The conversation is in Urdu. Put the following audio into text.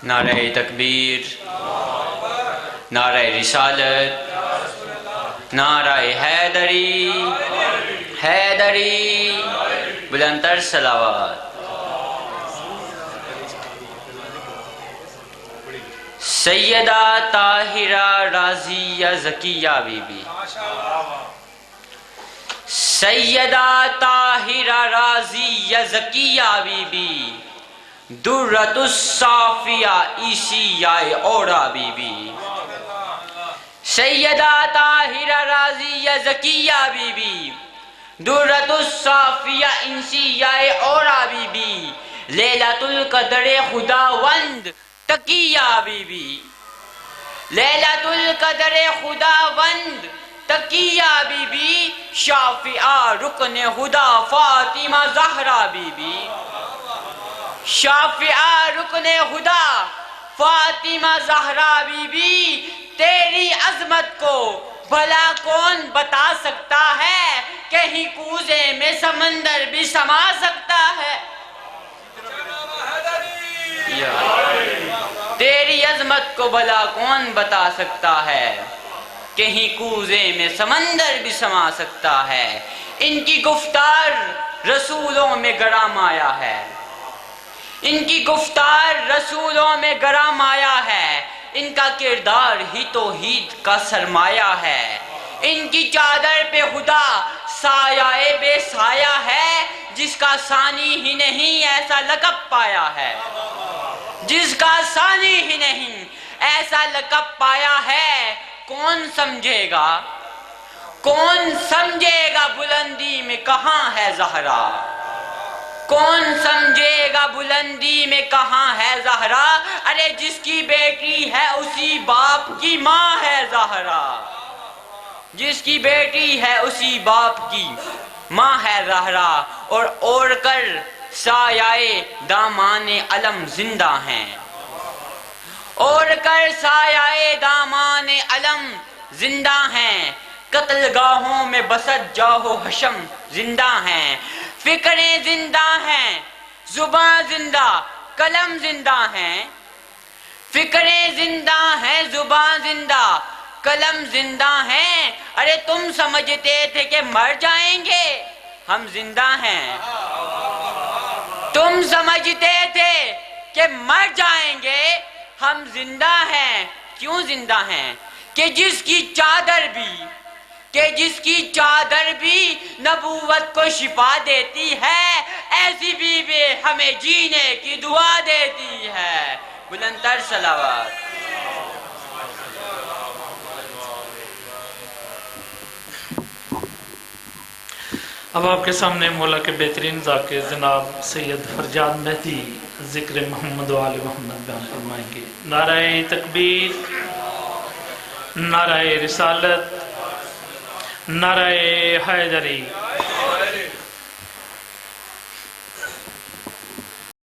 نعرہ تکبیر، نعرہ رسالت، نعرہ حیدری، حیدری، بلندتر صلوات۔ سیدہ طاہرہ رازیہ زکیہ بی بی، سیدہ طاہرہ رازیہ زکیہ بی بی، درۃ الصافیہ عیسیہ اوڑا بی بی، سیدہ طاہرہ رازیہ زکیہ بی بی، درۃ الصافیہ عیسیہ اوڑا بی بی، لیلۃ القدر خداوند تقیہ بی بی، لیلۃ القدر خداوند تقیہ بی بی، شافعہ رکن خدا فاطمہ زہرا بی بی، شافعہ رکن خدا فاطمہ زہرا بی بی، تیری عظمت کو بھلا کون بتا سکتا ہے، کہیں کوزے میں سمندر بھی سما سکتا ہے۔ تیری عظمت کو بھلا کون بتا سکتا ہے، کہیں کوزے میں سمندر بھی سما سکتا ہے۔ ان کی گفتار رسولوں میں گرام آیا ہے، ان کی گفتار رسولوں میں گرام آیا ہے، ان کا کردار ہی توحید کا سرمایہ ہے، ان کی چادر پہ خدا سایہ بے سایہ ہے، جس کا ثانی ہی نہیں ایسا لقب پایا ہے، جس کا ثانی ہی نہیں ایسا لقب پایا ہے۔ کون سمجھے گا، کون سمجھے گا بلندی میں کہاں ہے زہرا، کون سمجھے گا بلندی میں کہاں ہے زہرا، ارے جس کی بیٹی ہے اسی باپ کی ماں ہے زہرا، جس کی بیٹی ہے اسی باپ کی ماں ہے زہرا، اور اوڑھ کر سایہ دامان علم زندہ ہیں، اوڑھ کر سایہ دامان علم زندہ ہیں، قتل گاہوں میں بسط جاہ و حشم زندہ ہیں، فکریں زندہ ہیں، زباں زندہ، قلم زندہ ہیں، فکریں زندہ ہیں، زباں زندہ، قلم زندہ ہیں، ارے تم سمجھتے تھے کہ مر جائیں گے، ہم زندہ ہیں، تم سمجھتے تھے کہ مر جائیں گے، ہم زندہ ہیں۔ کیوں زندہ ہیں؟ کہ جس کی چادر بھی نبوت کو شفا دیتی ہے، ایسی بیوی ہمیں جینے کی دعا دیتی ہے۔ بلندتر صلوات۔ اب آپ کے سامنے مولا کے بہترین ذاکر جناب سید فرجاد مہدی ذکر محمد و آل محمد بیان فرمائیں گے۔ نعرہ تکبیر، نعرہ رسالت، نعرہ حیدری۔